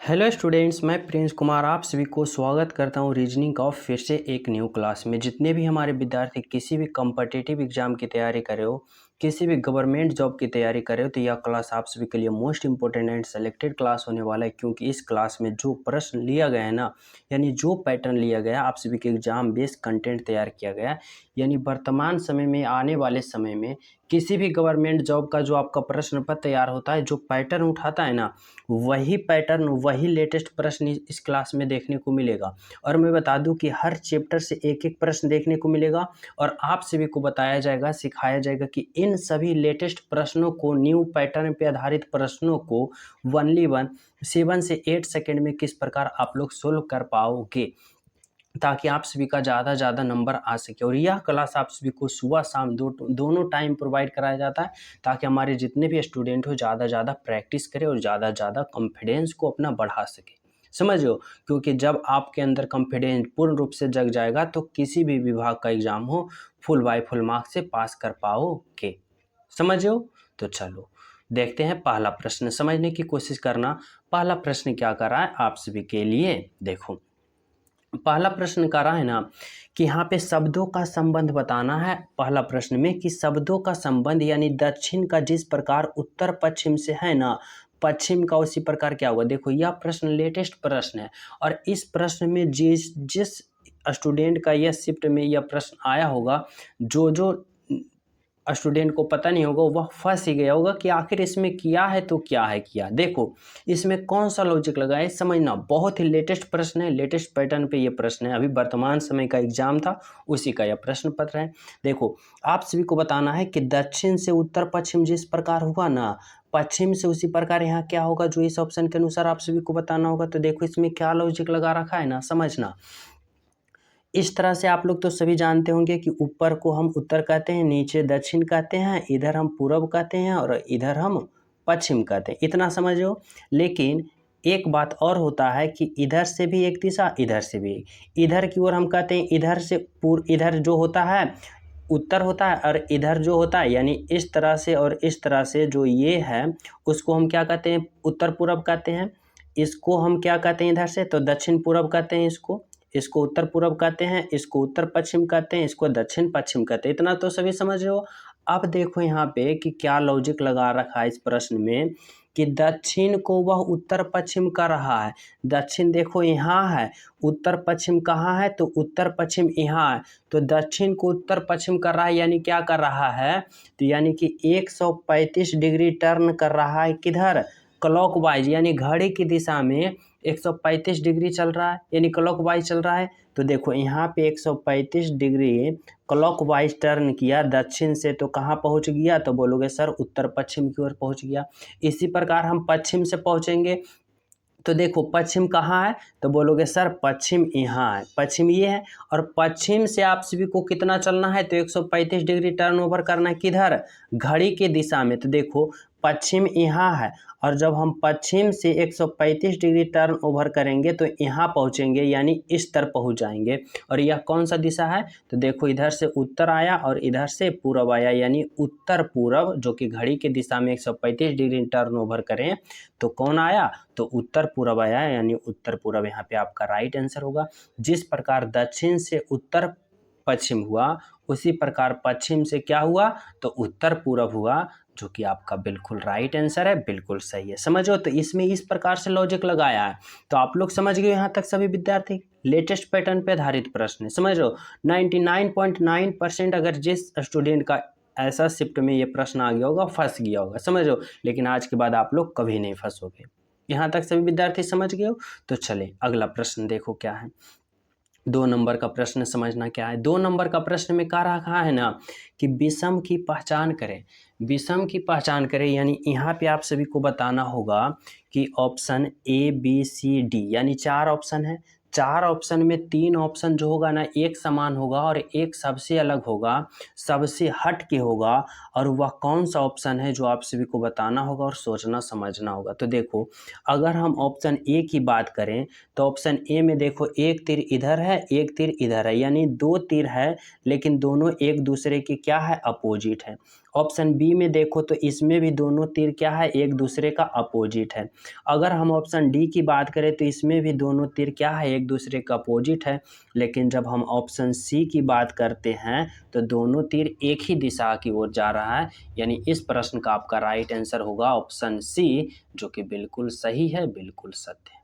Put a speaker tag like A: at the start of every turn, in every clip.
A: Hello students, मैं Prince Kumar आप सभी को स्वागत करता हूं रीजनिंग का फिर से एक न्यू क्लास में। जितने भी हमारे विद्यार्थी किसी भी कॉम्पिटिटिव एग्जाम की तैयारी कर रहे हो, किसी भी गवर्नमेंट जॉब की तैयारी कर रहे हो, तो यह क्लास आप सभी के लिए most important and selected class होने वाला है। क्योंकि इस क्लास में जो प्रश्न लिया गया है ना, यानी जो पैटर्न लिया गया आप सभी के एग्जाम बेस्ड कंटेंट तैयार किया गया है, यानी वर्तमान समय में आने वाले समय में किसी भी गवर्नमेंट जॉब का जो आपका प्रश्न पत्र तैयार होता है, जो पैटर्न उठाता है ना, वही पैटर्न वही लेटेस्ट प्रश्न इस क्लास में देखने को मिलेगा। और मैं बता दूं कि हर चैप्टर से एक एक प्रश्न देखने को मिलेगा और आप सभी को बताया जाएगा, सिखाया जाएगा कि इन सभी लेटेस्ट प्रश्नों को, न्यू पैटर्न पे आधारित प्रश्नों को 7 से 8 सेकेंड में किस प्रकार आप लोग सोल्व कर पाओगे, ताकि आप सभी का ज़्यादा नंबर आ सके। और यह क्लास आप सभी को सुबह शाम दोनों टाइम प्रोवाइड कराया जाता है, ताकि हमारे जितने भी स्टूडेंट हो ज़्यादा प्रैक्टिस करें और ज़्यादा कॉन्फिडेंस को अपना बढ़ा सके। समझ लो, क्योंकि जब आपके अंदर कॉन्फिडेंस पूर्ण रूप से जग जाएगा तो किसी भी विभाग का एग्जाम हो फुल बाय फुल मार्क्स से पास कर पाओगे। समझ लो, तो चलो देखते हैं पहला प्रश्न, समझने की कोशिश करना। पहला प्रश्न क्या कर रहा है आप सभी के लिए, देखो पहला प्रश्न कर रहा है ना कि यहाँ पे शब्दों का संबंध बताना है। पहला प्रश्न में कि शब्दों का संबंध यानी दक्षिण का जिस प्रकार उत्तर पश्चिम से है ना, पश्चिम का उसी प्रकार क्या होगा। देखो यह प्रश्न लेटेस्ट प्रश्न है और इस प्रश्न में जिस जिस स्टूडेंट का यह शिफ्ट में यह प्रश्न आया होगा, जो स्टूडेंट को पता नहीं होगा वह फंस ही गया होगा कि आखिर इसमें किया है तो क्या है किया। देखो इसमें कौन सा लॉजिक लगा है समझना। बहुत ही लेटेस्ट प्रश्न है, लेटेस्ट पैटर्न पे ये प्रश्न है, अभी वर्तमान समय का एग्जाम था उसी का यह प्रश्न पत्र है। देखो आप सभी को बताना है कि दक्षिण से उत्तर पश्चिम जिस प्रकार हुआ ना, पश्चिम से उसी प्रकार यहाँ क्या होगा, जो इस ऑप्शन के अनुसार आप सभी को बताना होगा। तो देखो इसमें क्या लॉजिक लगा रखा है ना, समझना। इस तरह से आप लोग तो सभी जानते होंगे कि ऊपर को हम उत्तर कहते हैं, नीचे दक्षिण कहते हैं, इधर हम पूर्व कहते हैं और इधर हम पश्चिम कहते हैं, इतना समझो। लेकिन एक बात और होता है कि इधर से भी एक दिशा, इधर से भी, इधर की ओर हम कहते हैं इधर से इधर जो होता है उत्तर होता है और इधर जो होता है यानी इस तरह से और इस तरह से जो ये है उसको हम क्या कहते हैं, उत्तर पूर्व कहते हैं। इसको हम क्या कहते हैं इधर से, तो दक्षिण पूर्व कहते हैं। इसको इसको उत्तर पूर्व कहते हैं, इसको उत्तर पश्चिम कहते हैं, इसको दक्षिण पश्चिम कहते हैं। इतना तो सभी समझ रहे हो। अब देखो यहाँ पे कि क्या लॉजिक लगा रखा है इस प्रश्न में कि दक्षिण को वह उत्तर पश्चिम कर रहा है। दक्षिण देखो यहाँ है, उत्तर पश्चिम कहाँ है, तो उत्तर पश्चिम यहाँ है। तो दक्षिण को उत्तर पश्चिम कर रहा है यानी क्या कर रहा है, तो यानी कि 135 डिग्री टर्न कर रहा है किधर, क्लॉकवाइज, यानी घड़ी की दिशा में 135 डिग्री चल रहा है, यानी क्लॉकवाइज चल रहा है। तो देखो यहाँ पे 135 डिग्री क्लॉकवाइज टर्न किया दक्षिण से, तो कहाँ पहुँच गया, तो बोलोगे सर उत्तर पश्चिम की ओर पहुँच गया। इसी प्रकार हम पश्चिम से पहुँचेंगे, तो देखो पश्चिम कहाँ है, तो बोलोगे सर पश्चिम यहाँ है, पश्चिम ये है। और पश्चिम से आप सभी को कितना चलना है, तो 135 डिग्री टर्न ओवर करना है किधर, घड़ी के दिशा में। तो देखो पश्चिम यहाँ है और जब हम पश्चिम से 135 डिग्री टर्न ओवर करेंगे तो यहाँ पहुँचेंगे, यानी इस तरफ पहुँच जाएंगे। और यह कौन सा दिशा है, तो देखो इधर से उत्तर आया और इधर से पूर्व आया, यानी उत्तर पूर्व, जो कि घड़ी के दिशा में 135 डिग्री टर्न ओवर करें तो कौन आया, तो उत्तर पूर्व आया, यानी उत्तर पूर्व यहाँ पे आपका राइट आंसर होगा। जिस प्रकार दक्षिण से उत्तर पश्चिम हुआ उसी प्रकार पश्चिम से क्या हुआ, तो उत्तर पूर्व हुआ, जो कि आपका बिल्कुल राइट आंसर है, बिल्कुल सही है। समझो, तो इसमें इस प्रकार से लॉजिक लगाया है। तो आप लोग समझ गए यहाँ तक सभी विद्यार्थी, लेटेस्ट पैटर्न पे आधारित प्रश्न है। समझ लो 99.9% अगर जिस स्टूडेंट का ऐसा शिफ्ट में ये प्रश्न आ गया होगा फंस गया होगा, समझ लो। लेकिन आज के बाद आप लोग कभी नहीं फंसोगे। यहाँ तक सभी विद्यार्थी समझ गए हो। तो चले अगला प्रश्न देखो क्या है। 2 नंबर का प्रश्न समझना क्या है। 2 नंबर का प्रश्न में क्या रखा है ना कि विषम की पहचान करें। विषम की पहचान करें यानी यहाँ पे आप सभी को बताना होगा कि option A B C D, यानी 4 ऑप्शन है। 4 ऑप्शन में 3 ऑप्शन जो होगा ना एक समान होगा और एक सबसे अलग होगा, सबसे हट के होगा। और वह कौन सा ऑप्शन है जो आप सभी को बताना होगा और सोचना समझना होगा। तो देखो अगर हम ऑप्शन ए की बात करें तो ऑप्शन ए में देखो एक तीर इधर है, एक तीर इधर है, यानी 2 तीर है लेकिन दोनों एक दूसरे की क्या है, अपोजिट है। ऑप्शन बी में देखो तो इसमें भी दोनों तीर क्या है, एक दूसरे का अपोजिट है। अगर हम ऑप्शन डी की बात करें तो इसमें भी दोनों तीर क्या है, एक दूसरे का अपोजिट है। लेकिन जब हम ऑप्शन सी की बात करते हैं तो दोनों तीर एक ही दिशा की ओर जा रहा है, यानी इस प्रश्न का आपका राइट आंसर होगा ऑप्शन सी, जो कि बिल्कुल सही है, बिल्कुल सत्य है।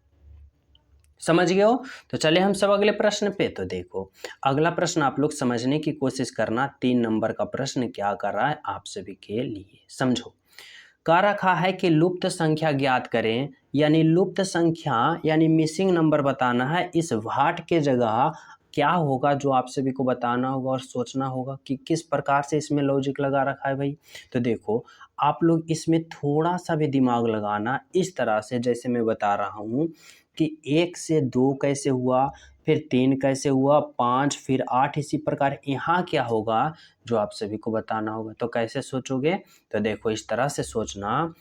A: समझ गए हो? तो चले हम सब अगले प्रश्न पे। तो देखो अगला प्रश्न आप लोग समझने की कोशिश करना, 3 नंबर का प्रश्न क्या कर रहा है आप सभी के लिए, समझो। कह रखा है कि लुप्त संख्या ज्ञात करें, यानी लुप्त संख्या यानी मिसिंग नंबर बताना है। इस भाट के जगह क्या होगा जो आप सभी को बताना होगा और सोचना होगा कि किस प्रकार से इसमें लॉजिक लगा रखा है भाई। तो देखो आप लोग इसमें थोड़ा सा भी दिमाग लगाना, इस तरह से जैसे मैं बता रहा हूँ कि 1 से 2 कैसे हुआ, फिर 3 कैसे हुआ, 5 फिर 8, इसी प्रकार यहाँ क्या होगा जो आप सभी को बताना होगा। तो कैसे सोचोगे? तो देखो इस तरह से सोचना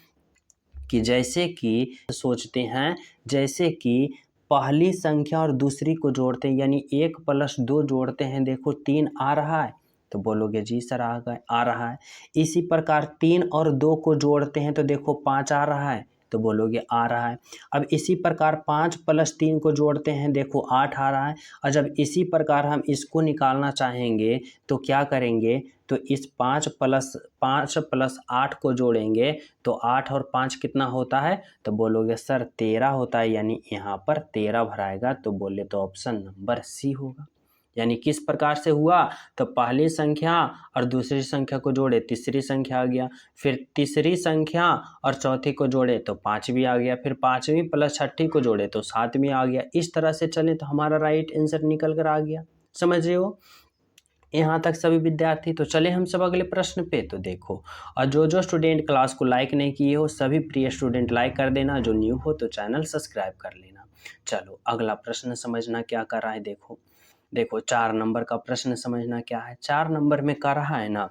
A: कि जैसे कि सोचते हैं, जैसे कि पहली संख्या और दूसरी को जोड़ते हैं, यानी 1 + 2 जोड़ते हैं, देखो 3 आ रहा है, तो बोलोगे जी सर आ रहा है। इसी प्रकार 3 और 2 को जोड़ते हैं तो देखो 5 आ रहा है, तो बोलोगे आ रहा है। अब इसी प्रकार 5 + 3 को जोड़ते हैं, देखो 8 आ रहा है। और जब इसी प्रकार हम इसको निकालना चाहेंगे तो क्या करेंगे, तो इस 5 + 8 को जोड़ेंगे तो 8 और 5 कितना होता है, तो बोलोगे सर 13 होता है, यानी यहाँ पर 13 भराएगा। तो बोले तो ऑप्शन नंबर सी होगा। यानी किस प्रकार से हुआ, तो पहली संख्या और दूसरी संख्या को जोड़े तीसरी संख्या आ गया, फिर तीसरी संख्या और चौथी को जोड़े तो पांचवी आ गया, फिर पांचवी + छठी को जोड़े तो सातवीं आ गया। इस तरह से चले तो हमारा राइट आंसर निकल कर आ गया। समझ रहे हो यहाँ तक सभी विद्यार्थी? तो चले हम सब अगले प्रश्न पे। तो देखो, और जो स्टूडेंट क्लास को लाइक नहीं किए हो सभी प्रिय स्टूडेंट लाइक कर देना, जो न्यू हो तो चैनल सब्सक्राइब कर लेना। चलो अगला प्रश्न समझना क्या कर रहा है। देखो देखो 4 नंबर का प्रश्न समझना क्या है। 4 नंबर में कर रहा है ना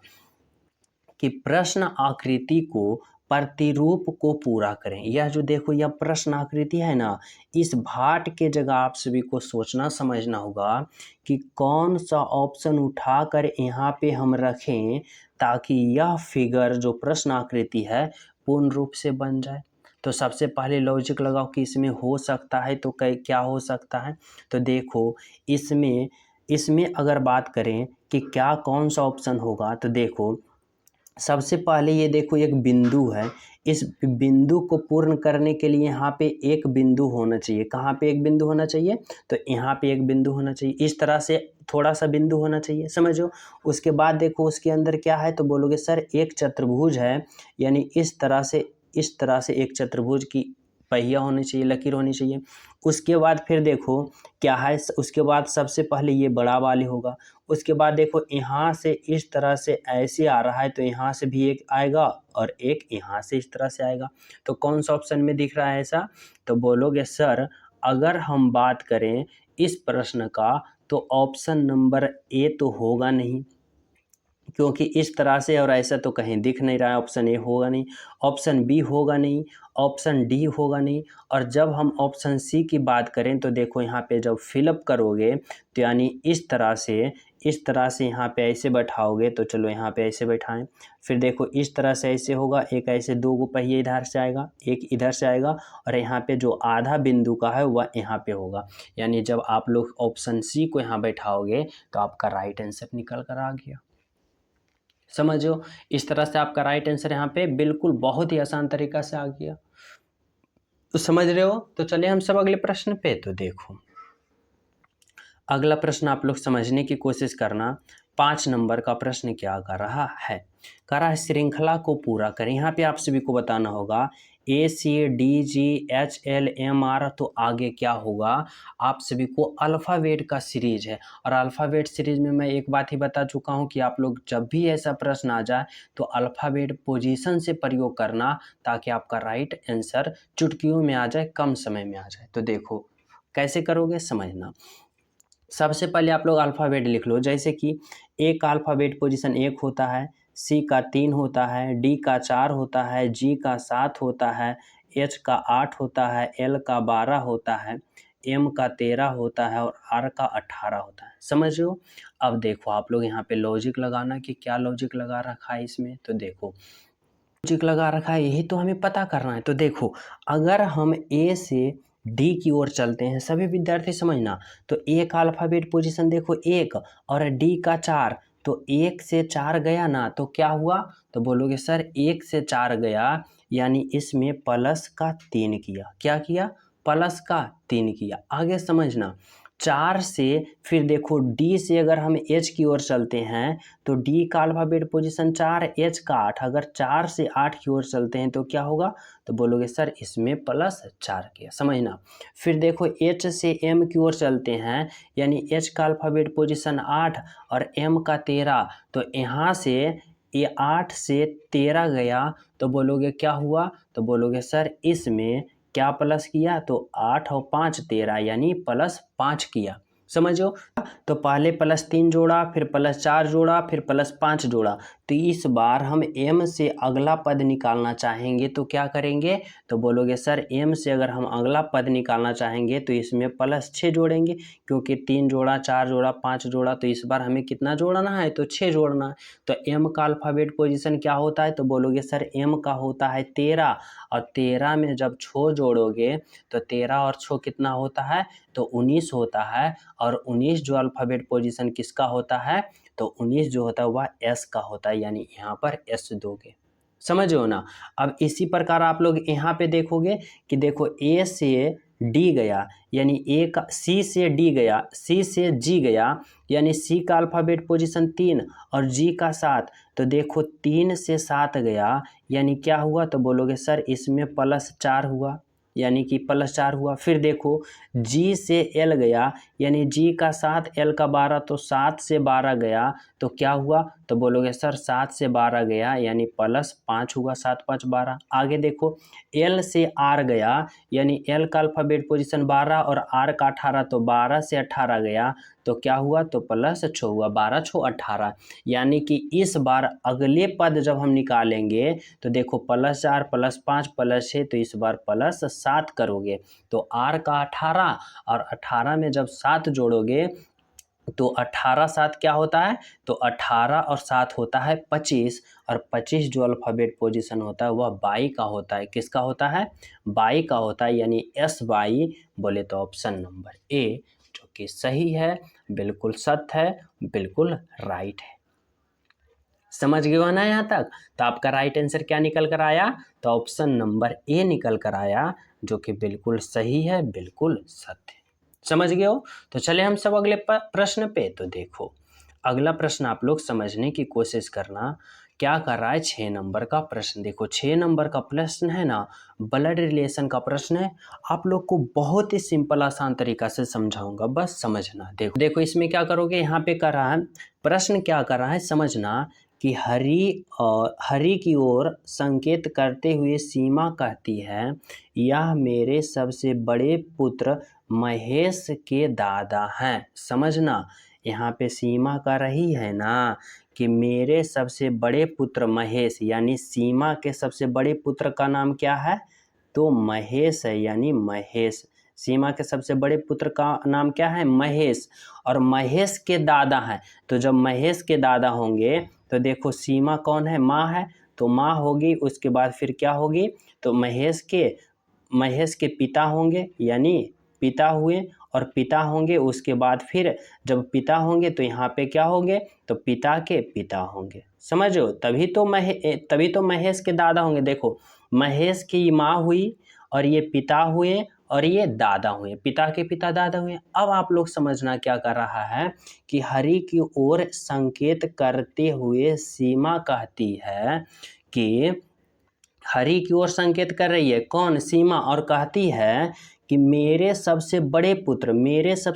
A: कि प्रश्न आकृति को प्रतिरूप को पूरा करें। यह जो देखो यह प्रश्न आकृति है ना, इस भाट के जगह आप सभी को सोचना समझना होगा कि कौन सा ऑप्शन उठाकर यहाँ पे हम रखें ताकि यह फिगर जो प्रश्न आकृति है पूर्ण रूप से बन जाए। तो सबसे पहले लॉजिक लगाओ कि इसमें हो सकता है तो क्या हो सकता है। तो देखो इसमें इसमें अगर बात करें कि क्या कौन सा ऑप्शन होगा, तो देखो सबसे पहले ये देखो एक बिंदु है, इस बिंदु को पूर्ण करने के लिए यहाँ पे एक बिंदु होना चाहिए। कहाँ पे एक बिंदु होना चाहिए, तो यहाँ पे एक बिंदु होना चाहिए। इस तरह से थोड़ा सा बिंदु होना चाहिए, समझो। उसके बाद देखो उसके अंदर क्या है, तो बोलोगे सर एक चतुर्भुज है, यानी इस तरह से एक चतुर्भुज की पहिया होनी चाहिए, लकीर होनी चाहिए। उसके बाद फिर देखो क्या है, उसके बाद सबसे पहले ये बड़ा वाली होगा। उसके बाद देखो यहाँ से इस तरह से ऐसे आ रहा है तो यहाँ से भी एक आएगा और एक यहाँ से इस तरह से आएगा। तो कौन सा ऑप्शन में दिख रहा है ऐसा, तो बोलोगे सर अगर हम बात करें इस प्रश्न का तो ऑप्शन नंबर ए तो होगा नहीं, क्योंकि इस तरह से और ऐसा तो कहीं दिख नहीं रहा है। ऑप्शन ए होगा नहीं, ऑप्शन बी होगा नहीं, ऑप्शन डी होगा नहीं। और जब हम ऑप्शन सी की बात करें तो देखो यहाँ पे जब फिलअप करोगे तो यानी इस तरह से यहाँ पे ऐसे बैठाओगे, तो चलो यहाँ पे ऐसे बैठाएं। फिर देखो इस तरह से ऐसे होगा, एक ऐसे 2 गो पहिए इधर से आएगा, एक इधर से आएगा, और यहाँ पे जो आधा बिंदु का है वह यहाँ पे होगा। यानी जब आप लोग ऑप्शन सी को यहाँ बैठाओगे तो आपका राइट आंसर निकल कर आ गया। समझो इस तरह से आपका राइट आंसर यहाँ पे बिल्कुल बहुत ही आसान तरीका से आ गया। तो समझ रहे हो? तो चलिए हम सब अगले प्रश्न पे। तो देखो अगला प्रश्न आप लोग समझने की कोशिश करना। 5 नंबर का प्रश्न क्या कर रहा है, कह रहा है श्रृंखला को पूरा करें। यहाँ पे आप सभी को बताना होगा ACDGHLMR, तो आगे क्या होगा आप सभी को अल्फ़ाबेट का सीरीज है। और अल्फ़ाबेट सीरीज में मैं एक बात ही बता चुका हूँ कि आप लोग जब भी ऐसा प्रश्न आ जाए तो अल्फ़ाबेट पोजीशन से प्रयोग करना, ताकि आपका राइट आंसर चुटकियों में आ जाए, कम समय में आ जाए। तो देखो कैसे करोगे समझना। सबसे पहले आप लोग अल्फ़ाबेट लिख लो, जैसे कि ए का अल्फ़ाबेट पोजीशन 1 होता है, सी का 3 होता है, डी का 4 होता है, जी का 7 होता है, एच का 8 होता है, एल का 12 होता है, एम का 13 होता है और आर का 18 होता है। समझ रहे हो? अब देखो आप लोग यहाँ पे लॉजिक लगाना कि क्या लॉजिक लगा रखा है इसमें। तो देखो लॉजिक लगा रखा है, यही तो हमें पता करना है। तो देखो अगर हम ए से डी की ओर चलते हैं, सभी विद्यार्थी समझना, तो ए का अल्फाबेट पोजीशन देखो 1 और डी का 4, तो 1 से 4 गया ना, तो क्या हुआ? तो बोलोगे सर 1 से 4 गया यानी इसमें प्लस का 3 किया। क्या किया? प्लस का 3 किया। आगे समझना, 4 से फिर देखो डी से अगर हम एच की ओर चलते हैं तो डी का अल्फाबेट पोजीशन 4, एच का 8, अगर 4 से 8 की ओर चलते हैं तो क्या होगा? तो बोलोगे सर इसमें प्लस 4 किया। समझना, फिर देखो एच से एम की ओर चलते हैं, यानी एच का अल्फाबेट पोजीशन 8 और एम का 13, तो यहाँ से ये 8 से 13 गया, तो बोलोगे क्या हुआ? तो बोलोगे सर इसमें क्या प्लस किया? तो 8 और 5 13 यानी +5 किया। समझो, तो पहले +3 जोड़ा, फिर +4 जोड़ा, फिर +5 जोड़ा। तो इस बार हम m से अगला पद निकालना चाहेंगे तो क्या करेंगे? तो बोलोगे सर m से अगर हम अगला पद निकालना चाहेंगे तो इसमें +6 जोड़ेंगे, क्योंकि 3 जोड़ा, 4 जोड़ा, 5 जोड़ा, तो इस बार हमें कितना जोड़ना है? तो 6 जोड़ना है। तो m का अल्फाबेट पोजीशन क्या होता है? तो बोलोगे सर m का होता है 13, और 13 में जब 6 जोड़ोगे तो 13 और 6 कितना होता है? तो 19 होता है। और 19 जो अल्फाबेट पोजीशन किसका होता है? तो 19 जो होता है वह एस का होता है, यानी यहाँ पर एस दोगे। समझ हो ना? अब इसी प्रकार आप लोग यहाँ पे देखोगे कि देखो ए से डी गया, यानी ए का सी से डी गया, सी से जी गया, यानी सी का अल्फाबेट पोजीशन 3 और जी का 7, तो देखो 3 से 7 गया, यानी क्या हुआ? तो बोलोगे सर इसमें +4 हुआ, यानी कि +4 हुआ। फिर देखो जी से एल गया, यानी जी का 7 एल का 12, तो 7 से 12 गया, तो क्या हुआ? तो बोलोगे सर 7 से 12 गया यानी +5 हुआ, 7 5 12। आगे देखो एल से आर गया, यानी एल का अल्फाबेट पोजीशन 12 और आर का 18, तो 12 से 18 गया, तो क्या हुआ? तो +6 हुआ, 12 6 18, यानी कि इस बार अगले पद जब हम निकालेंगे तो देखो +4 +5 +6, तो इस बार +7 करोगे, तो आर का 18 और 18 में जब 7 जोड़ोगे तो 18 7 क्या होता है? तो 18 और 7 होता है 25, और 25 जो अल्फाबेट पोजीशन होता है वह बाई का होता है। किसका होता है? बाई का होता है, यानी एस बाई बोले तो ऑप्शन नंबर ए जो कि सही है, बिल्कुल सत्य है, बिल्कुल राइट है। समझ गए हो ना यहाँ तक? तो आपका राइट आंसर क्या निकल कर आया? तो ऑप्शन नंबर ए निकल कर आया, जो कि बिल्कुल सही है, बिल्कुल सत्य है। समझ गए हो? तो चले हम सब अगले प्रश्न पे। तो देखो अगला प्रश्न आप लोग समझने की कोशिश करना, क्या कर रहा है 6 नंबर का प्रश्न। देखो 6 नंबर का प्रश्न है ना, ब्लड रिलेशन का प्रश्न है। आप लोग को बहुत ही सिंपल आसान तरीका से समझाऊंगा, बस समझना। देखो देखो इसमें क्या करोगे, यहाँ पे कर रहा है प्रश्न, क्या कर रहा है समझना कि हरि की ओर संकेत करते हुए सीमा कहती है, यह मेरे सबसे बड़े पुत्र महेश के दादा हैं। समझना, यहाँ पे सीमा कह रही है ना कि मेरे सबसे बड़े पुत्र महेश, यानी सीमा के सबसे बड़े पुत्र का नाम क्या है? तो महेश है, यानी महेश। सीमा के सबसे बड़े पुत्र का नाम क्या है? महेश। और महेश के दादा हैं, तो जब महेश के दादा होंगे तो देखो सीमा कौन है? माँ है, तो माँ होगी, उसके बाद फिर क्या होगी? तो महेश के पिता होंगे, यानी पिता हुए, और पिता होंगे, उसके बाद फिर जब पिता होंगे तो यहाँ पे क्या होंगे? तो पिता के पिता होंगे। समझो, तभी तो महेश के दादा होंगे। देखो महेश की माँ हुई, और ये पिता हुए, और ये दादा हुए, पिता के पिता दादा हुए। अब आप लोग समझना क्या कर रहा है कि हरि की ओर संकेत करते हुए सीमा कहती है कि हरि की ओर संकेत कर रही है कौन? सीमा, और कहती है कि मेरे सबसे बड़े पुत्र महेश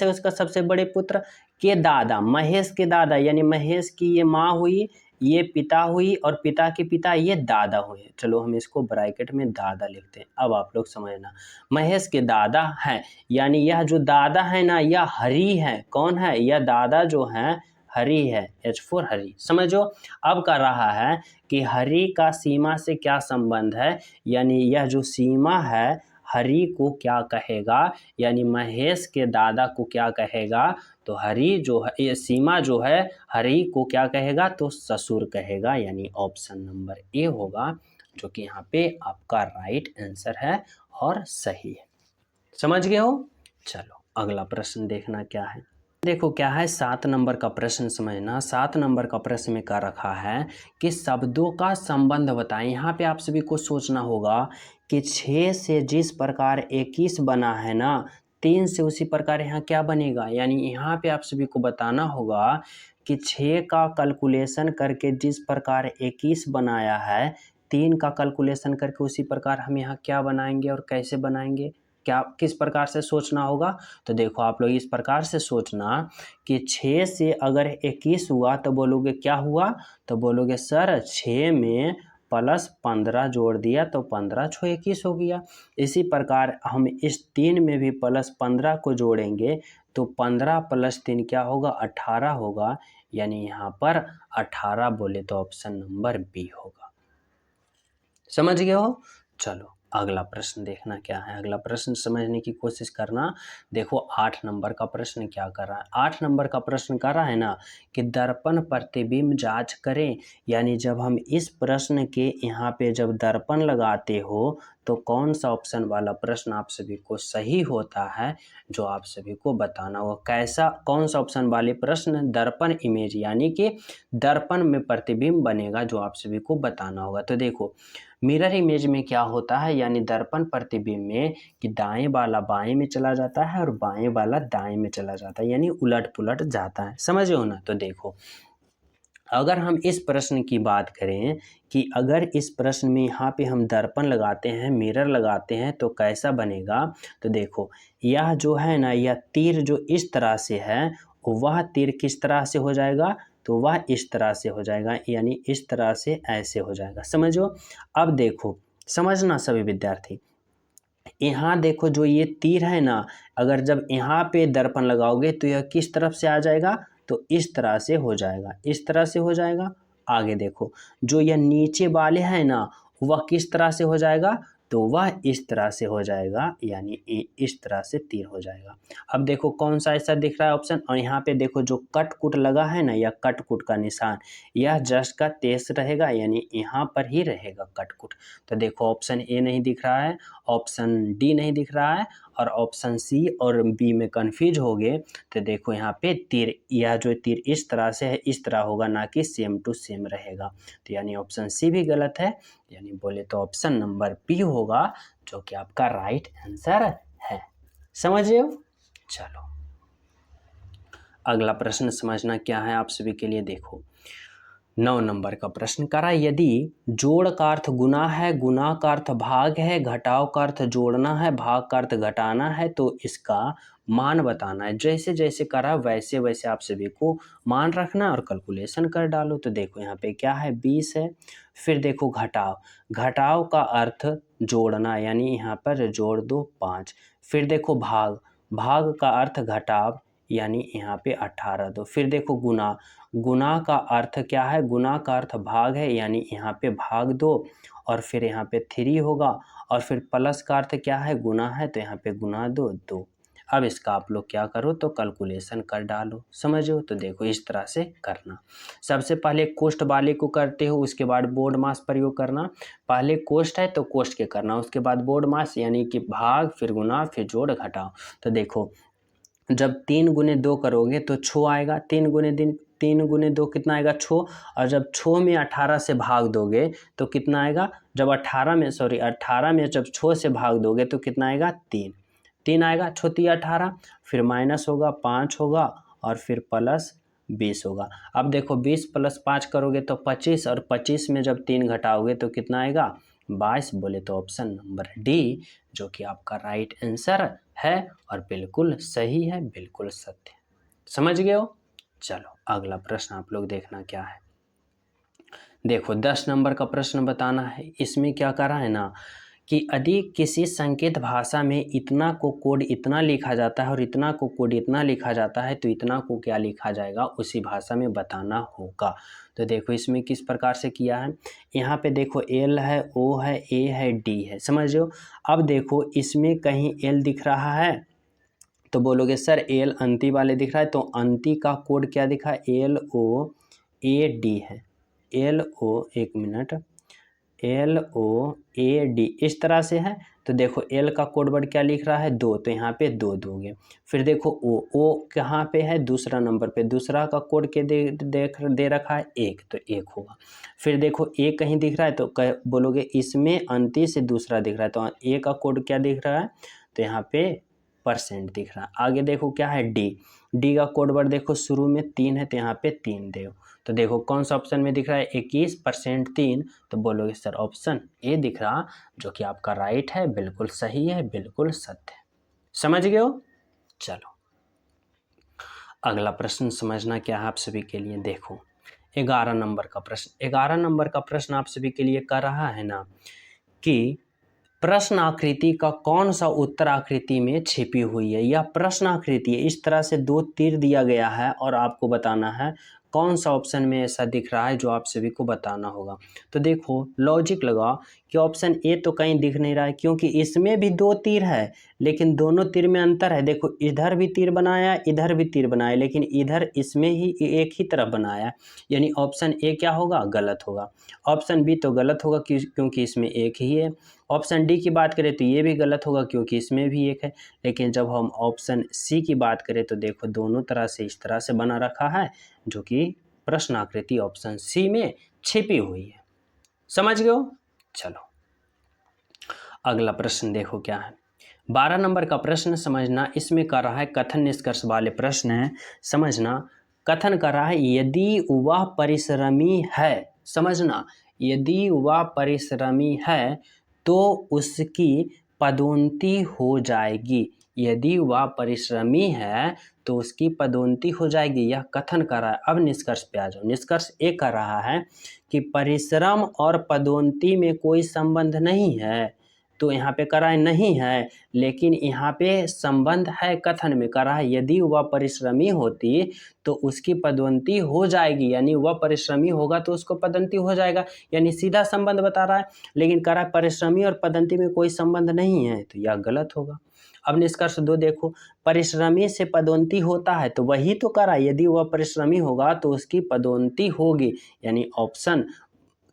A: है उसका सबसे बड़े पुत्र के दादा, महेश के दादा, यानी महेश की ये माँ हुई, ये पिता हुई, और पिता के पिता ये दादा हुए। चलो हम इसको ब्रैकेट में दादा लिखते हैं। अब आप लोग समझना, महेश के दादा हैं, यानी यह जो दादा है ना, यह हरि है। कौन है? यह दादा जो है हरि है, H4 हरि। समझो अब कर रहा है कि हरि का सीमा से क्या संबंध है, यानी यह जो सीमा है हरि को क्या कहेगा, यानी महेश के दादा को क्या कहेगा, तो हरि जो है ये सीमा जो है हरि को क्या कहेगा, तो ससुर कहेगा, यानी ऑप्शन नंबर ए होगा जो कि यहाँ पे आपका राइट आंसर है और सही है। समझ गए हो। चलो अगला प्रश्न देखना क्या है। देखो क्या है 7 नंबर का प्रश्न समझना। 7 नंबर का प्रश्न में क्या रखा है कि शब्दों का संबंध बताएं। यहाँ पे आप सभी को सोचना होगा कि 6 से जिस प्रकार 21 बना है ना, 3 से उसी प्रकार यहाँ क्या बनेगा, यानी यहाँ पे आप सभी को बताना होगा कि 6 का कैलकुलेशन करके जिस प्रकार 21 बनाया है, 3 का कैलकुलेशन करके उसी प्रकार हम यहाँ क्या बनाएंगे और कैसे बनाएंगे, क्या किस प्रकार से सोचना होगा। तो देखो आप लोग इस प्रकार से सोचना कि 6 से अगर 21 हुआ तो बोलोगे क्या हुआ, तो बोलोगे सर 6 में प्लस 15 जोड़ दिया तो 15 6 21 हो गया। इसी प्रकार हम इस 3 में भी प्लस 15 को जोड़ेंगे तो 15 प्लस 3 क्या होगा, 18 होगा, यानी यहाँ पर 18 बोले तो ऑप्शन नंबर बी होगा। समझ गए हो। चलो अगला प्रश्न देखना क्या है। अगला प्रश्न समझने की कोशिश करना। देखो 8 नंबर का प्रश्न क्या कर रहा है। 8 नंबर का प्रश्न कर रहा है ना कि दर्पण प्रतिबिंब जांच करें, यानी जब हम इस प्रश्न के यहाँ पे जब दर्पण लगाते हो तो कौन सा ऑप्शन वाला प्रश्न आप सभी को सही होता है, जो आप सभी को बताना होगा। कैसा कौन सा ऑप्शन वाले प्रश्न, दर्पण इमेज यानी कि दर्पण में प्रतिबिंब बनेगा, जो आप सभी को बताना होगा। तो देखो मिरर इमेज में क्या होता है, यानी दर्पण प्रतिबिंब में कि दाएं वाला बाएं में चला जाता है और बाएं वाला दाएं में चला जाता है, यानी उलट पुलट जाता है। समझ हो ना। तो देखो अगर हम इस प्रश्न की बात करें कि अगर इस प्रश्न में यहाँ पे हम दर्पण लगाते हैं, मिरर लगाते हैं तो कैसा बनेगा। तो देखो यह जो है ना, यह तीर जो इस तरह से है वह तीर किस तरह से हो जाएगा, तो वह इस तरह से हो जाएगा, यानी इस तरह से ऐसे हो जाएगा। समझो अब देखो समझना सभी विद्यार्थी, यहाँ देखो जो ये तीर है ना, अगर जब यहाँ पे दर्पण लगाओगे तो यह किस तरफ से आ जाएगा, तो इस तरह से हो जाएगा, इस तरह से हो जाएगा। आगे देखो जो यह नीचे वाले हैं ना, वह किस तरह से हो जाएगा, तो वह इस तरह से हो जाएगा, यानी इस तरह से तीर हो जाएगा। अब देखो कौन सा ऐसा दिख रहा है ऑप्शन, और यहाँ पे देखो जो कट कुट लगा है ना, यह कट कुट का निशान, यह जस्ट का तेज रहेगा, यानी यहाँ पर ही रहेगा कट कुट। तो देखो ऑप्शन ए नहीं दिख रहा है, ऑप्शन डी नहीं दिख रहा है, और ऑप्शन सी और बी में कंफ्यूज हो गए। तो देखो यहाँ पे तीर, यह जो तीर इस तरह से है इस तरह होगा, ना कि सेम टू सेम रहेगा। तो यानी ऑप्शन सी भी गलत है, यानी बोले तो ऑप्शन नंबर बी होगा जो कि आपका राइट आंसर है। समझ रहे हो। चलो अगला प्रश्न समझना क्या है आप सभी के लिए। देखो 9 नंबर का प्रश्न करा, यदि जोड़ का अर्थ गुना है, गुना का अर्थ भाग है, घटाव का अर्थ जोड़ना है, भाग का अर्थ घटाना है, तो इसका मान बताना है। जैसे जैसे करा वैसे वैसे आप सभी को मान रखना और कैलकुलेशन कर डालो। तो देखो यहाँ पे क्या है 20 है, फिर देखो घटाव, घटाव का अर्थ जोड़ना, यानी यहाँ पर जोड़ दो 5, फिर देखो भाग, भाग का अर्थ घटाव, यानी यहाँ पे 18 दो, फिर देखो गुना, गुना का अर्थ क्या है, गुना का अर्थ भाग है, यानी यहाँ पे भाग दो, और फिर यहाँ पे 3 होगा, और फिर प्लस का अर्थ क्या है, गुना है, तो यहाँ पे गुना दो 2। अब इसका आप लोग क्या करो, तो कैलकुलेशन कर डालो। समझो। तो देखो इस तरह से करना, सबसे पहले कोष्ठ वाले को करते हो, उसके बाद बोर्ड मास प्रयोग करना। पहले कोष्ठ है तो कोष्ठ के करना, उसके बाद बोर्ड मास, यानी कि भाग, फिर गुना, फिर जोड़ घटाओ। तो देखो जब 3 गुने 2 करोगे तो 6 आएगा, 3 गुने 2 कितना आएगा 6, और जब 6 में 18 से भाग दोगे तो कितना आएगा, जब 18 में जब 6 से भाग दोगे तो कितना आएगा 3 आएगा, 6 18, फिर माइनस होगा 5 होगा, और फिर प्लस 20 होगा। अब देखो 20 प्लस 5 करोगे तो 25, और 25 में जब 3 घटाओगे तो कितना आएगा 22, बोले तो ऑप्शन नंबर डी जो कि आपका राइट आंसर है और बिल्कुल सही है, बिल्कुल सत्य। समझ गए हो। चलो अगला प्रश्न आप लोग देखना क्या है। देखो 10 नंबर का प्रश्न बताना है। इसमें क्या करा है ना कि यदि किसी संकेत भाषा में इतना को कोड इतना लिखा जाता है और इतना को कोड इतना लिखा जाता है तो इतना को क्या लिखा जाएगा उसी भाषा में बताना होगा। तो देखो इसमें किस प्रकार से किया है, यहाँ पे देखो एल है, ओ है, ए है, डी है, समझ लो। अब देखो इसमें कहीं एल दिख रहा है तो बोलोगे सर एल अंति वाले दिख रहा है, तो अंति का कोड क्या दिखा है, एल ओ ए डी है, एल ओ, एक minute, L O A D इस तरह से है। तो देखो एल का कोड वर्ड क्या लिख रहा है, 2, तो यहाँ पे 2 दोगे। फिर देखो ओ कहाँ पे है, दूसरा नंबर पे, दूसरा का कोड के दे रखा है 1, तो 1 होगा। फिर देखो ए कहीं दिख रहा है तो बोलोगे इसमें अंति से दूसरा दिख रहा है, तो ए का कोड क्या दिख रहा है, तो यहाँ पे % दिख रहा है। आगे देखो क्या है, डी का कोड वर्ड देखो शुरू में 3 है तो यहाँ पे 3 दो। तो देखो कौन सा ऑप्शन में दिख रहा है, 21% 3, तो बोलोगे सर ऑप्शन ए दिख रहा, जो कि आपका राइट है, बिल्कुल सही है, बिल्कुल सत्य है। समझ गए हो। चलो अगला प्रश्न समझना क्या है आप सभी के लिए, देखो 11 नंबर का प्रश्न। 11 नंबर का प्रश्न आप सभी के लिए कर रहा है ना कि प्रश्न आकृति का कौन सा उत्तर आकृति में छिपी हुई है। यह प्रश्न आकृति है, इस तरह से 2 तीर दिया गया है और आपको बताना है कौन सा ऑप्शन में ऐसा दिख रहा है जो आप सभी को बताना होगा। तो देखो लॉजिक लगा कि ऑप्शन ए तो कहीं दिख नहीं रहा है, क्योंकि इसमें भी 2 तीर है लेकिन दोनों तीर में अंतर है। देखो इधर भी तीर बनाया, इधर भी तीर बनाया, लेकिन इधर इसमें ही एक ही तरफ बनाया, यानी ऑप्शन ए क्या होगा, गलत होगा। ऑप्शन बी तो गलत होगा क्योंकि इसमें एक ही है। ऑप्शन डी की बात करें तो ये भी गलत होगा क्योंकि इसमें भी एक है। लेकिन जब हम ऑप्शन सी की बात करें तो देखो दोनों तरह से इस तरह से बना रखा है, जो कि प्रश्न आकृति ऑप्शन सी में छिपी हुई है। समझ गए हो। चलो अगला प्रश्न देखो क्या है, 12 नंबर का प्रश्न समझना। इसमें कर रहा है कथन निष्कर्ष वाले प्रश्न है, समझना। कथन कर रहा है यदि वह परिश्रमी है, समझना, यदि वह परिश्रमी है तो उसकी पदोन्नति हो जाएगी। यदि वह परिश्रमी है तो उसकी पदोन्नति हो जाएगी, यह कथन कर रहा है। अब निष्कर्ष पे आ जाओ। निष्कर्ष ये कर रहा है कि परिश्रम और पदोन्नति में कोई संबंध नहीं है, तो यहाँ पे करा है नहीं है, लेकिन यहाँ पे संबंध है। कथन में करा है यदि वह परिश्रमी होती तो उसकी पदोन्नति हो जाएगी, यानी वह परिश्रमी होगा तो उसको पदोन्नति हो जाएगा, यानी सीधा संबंध बता रहा है। लेकिन करा है परिश्रमी और पदोन्नति में कोई संबंध नहीं है, तो यह गलत होगा। अब निष्कर्ष 2 देखो, परिश्रमी से पदोन्नति होता है, तो वही तो करा, यदि वह परिश्रमी होगा तो उसकी पदोन्नति होगी, यानी ऑप्शन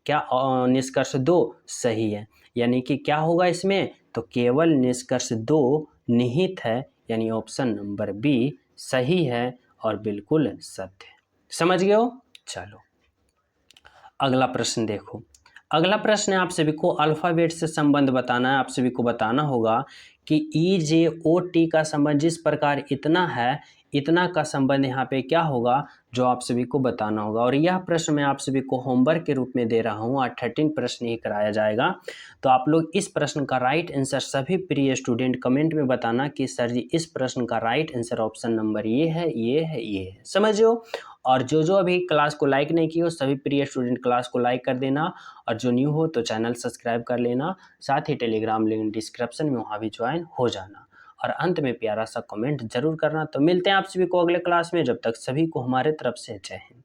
A: क्या, निष्कर्ष 2 सही है। यानी कि क्या होगा इसमें, तो केवल निष्कर्ष 2 निहित है, यानी ऑप्शन नंबर बी सही है और बिल्कुल सत्य है। समझ गए हो। चलो अगला प्रश्न देखो। अगला प्रश्न है आप सभी को अल्फाबेट से संबंध बताना है। आप सभी को बताना होगा कि ई जे ओ टी का संबंध जिस प्रकार इतना है, इतना का संबंध यहाँ पे क्या होगा, जो आप सभी को बताना होगा। और यह प्रश्न मैं आप सभी को होमवर्क के रूप में दे रहा हूँ, 13 प्रश्न ही कराया जाएगा। तो आप लोग इस प्रश्न का राइट आंसर सभी प्रिय स्टूडेंट कमेंट में बताना कि सर जी इस प्रश्न का राइट आंसर ऑप्शन नंबर ये है, ये है, ये है। समझो। और जो अभी क्लास को लाइक नहीं की हो सभी प्रिय स्टूडेंट क्लास को लाइक कर देना, और जो न्यू हो तो चैनल सब्सक्राइब कर लेना, साथ ही टेलीग्राम लिंक डिस्क्रिप्शन में वहाँ भी ज्वाइन हो जाना, और अंत में प्यारा सा कमेंट जरूर करना। तो मिलते हैं आप सभी को अगले क्लास में, जब तक सभी को हमारे तरफ से जय हिंद।